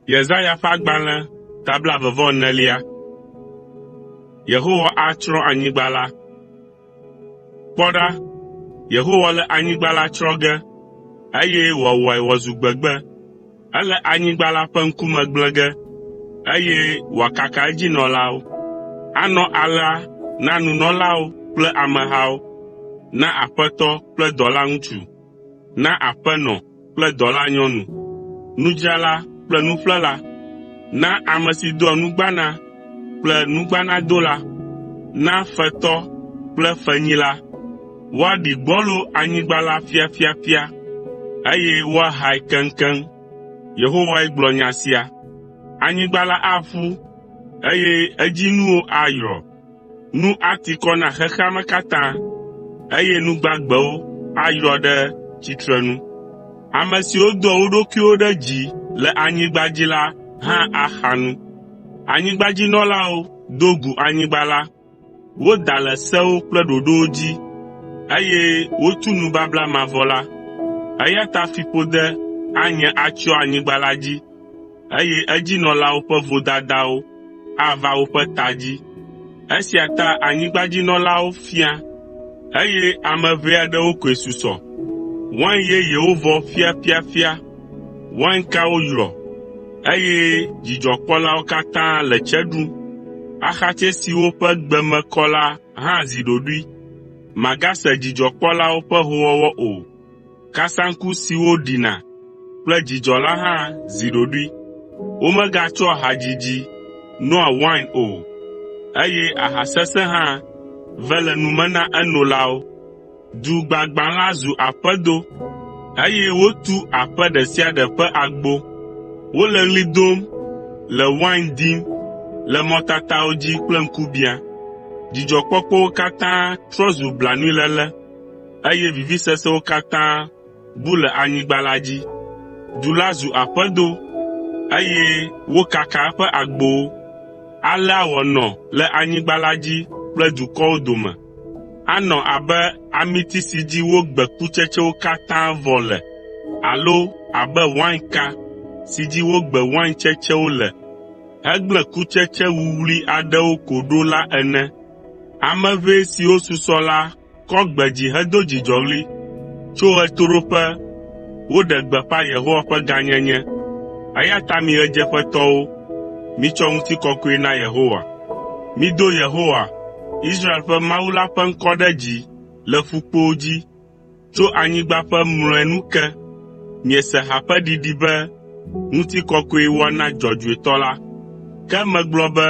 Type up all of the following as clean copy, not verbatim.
Yesaya ƒe agbalẽ tabla 24. Yehowa atsrɔ̃ anyigba la. Kpɔ ɖa, Yehowa le anyigba la tsrɔ̃ ge, eye wòawɔe wòazu gbegbe. Ele anyigba la ƒe ŋkume gblẽ ge, eye wòakaka edzinɔlawo. Anɔ alea na nunɔlawo kple amehawo, na aƒetɔ kple dɔlaŋutsu, na aƒenɔ kple dɔlanyɔnu, nudzrala kple nuƒlela, na ame si doa nugbana kple nugbanadola, na fetɔ kple fenyila. Woaɖi gbɔlo anyigba la fiafiafia, eye woahae keŋkeŋ. Yehowae gblɔ nya sia. Anyigba la aƒu, eye edzinuwo ayrɔ. Nu ati kɔ na xexea me katã, eye nu gbagbewo ayrɔ ɖe tsitrenu. Ame siwo doa wo ɖokuiwo ɖe dzi le anyigba dzi la hã axa nu. Anyigbadzinɔlawo do gu anyigba la. Woda le sewo kple ɖoɖowo dzi, eye wotu nubabla mavɔ la. Eya ta fiƒode anye atsyɔ anyigba la dzi, eye edzinɔlawo ƒe vodadawo ava woƒe ta dzi. Esia ta anyigbadzinɔlawo fia, eye ame ʋɛ aɖewo koe susɔ. Wain yeyewo vɔ fiafiafia, wainkawo yrɔ, eye dzidzɔkpɔlawo katã le tse ɖum. Axatsɛ siwo ƒe gbeme kɔ la hã zi ɖoɖoe. Magase dzidzɔkpɔlawo ƒe hoowɔwɔ o. Kasaŋku siwo ɖina kple dzidzɔ la hã zi ɖoɖoe. Womegatsɔ hadzidzi noa wain o, eye aha sesẽ hã ve le nu me na enolawo. Du gbagbã la zu aƒedo, eye wotu aƒe ɖe sia ɖe ƒe agbo. Wole ɣli dom, le wain dim, le mɔtatawo dzi kple ŋkubiã. Dzidzɔkpɔkpɔwo katã trɔ zu blanuiléle, eye vivisesewo katã bu le anyigba la dzi. Du la zu aƒedo, eye wokaka eƒe agbowo. Alea wòanɔ le anyigba la dzi kple dukɔwo dome. Anɔ abe amiti si dzi wogbe kutsetsewo katã vɔ le, alo abe wainka si dzi wogbe wain tsetsewo le, hegblẽ kutsetse wuwlui aɖewo ko ɖo la ene. Ame ʋɛ siwo susɔ la kɔ gbe dzi hedo dzidzɔɣli. Tso ɣetoɖoƒe woɖe gbeƒã Yehowa ƒe gãnyenye. Eya ta mi ɣedzeƒetɔwo, mitsɔ ŋutikɔkɔe na Yehowa. Mido Yehowa, Israel ƒe Mawu la ƒe ŋkɔ ɖe dzi le ƒukpowo dzi. Tso anyigba ƒe mlɔenu ke, miese ha ƒe ɖiɖi be ŋutikɔkɔe woana dzɔdzɔetɔ la. Ke megblɔ be,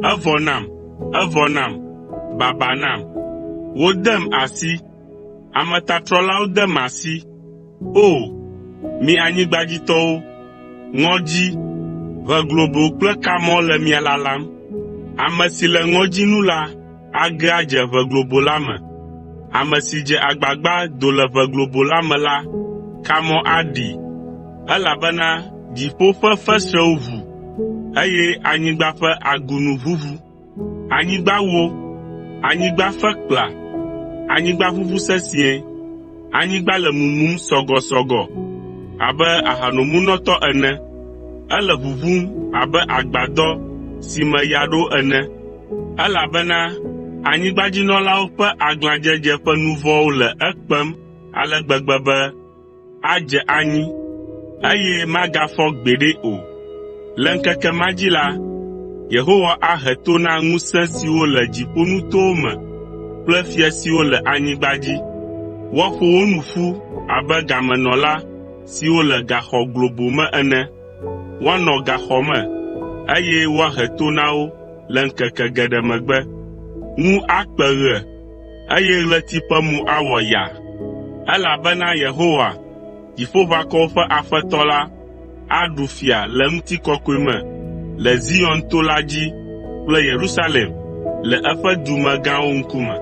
evɔ nam, baba nam. Wodem asi, ametatrɔlawo dem asi. O, mi anyigbadzitɔwo, ŋɔdzi, ʋe globo kple kamɔ le mia lalam. Ame si le ŋɔdzinu la age adze ʋe globo la me. Ame si dze agbagba do le ʋe globo la me la, kamɔ aɖi, elabena dziƒo ƒe fesrewo ʋu, eye anyigba ƒe agunu ʋuʋu. Anyigba wo, anyigba fe kpla, anyigba ʋuʋu sesĩe, anyigba le mumum sɔgɔsɔgɔ abe ahanomunɔtɔ ene. Ele ʋuʋum abe agbadɔ si me ya ɖo ene, elabena anyigbadzinɔlawo ƒe aglãdzedze ƒe nu vɔ̃wo le ekpem ale gbegbe be adze anyi, eye magafɔ gbeɖe o. Le ŋkeke ma dzi la, Yehowa ahe to na ŋusẽ siwo le dziƒonutowo me kple fia siwo le anyigba dzi. Woaƒo wo nu ƒu abe gamenɔla siwo le gaxɔ globo me ene. Woanɔ gaxɔ me, eye woahe to na wo le ŋkeke geɖe megbe. Ŋu akpe ɣe, eye ɣleti ƒe mo awɔ yaa, elabena Yehowa, Dziƒoʋakɔwo ƒe Aƒetɔ la, aɖu fia le ŋutikɔkɔe me, le Zion to la dzi kple Yerusalem, le eƒe dumegãwo ŋkume.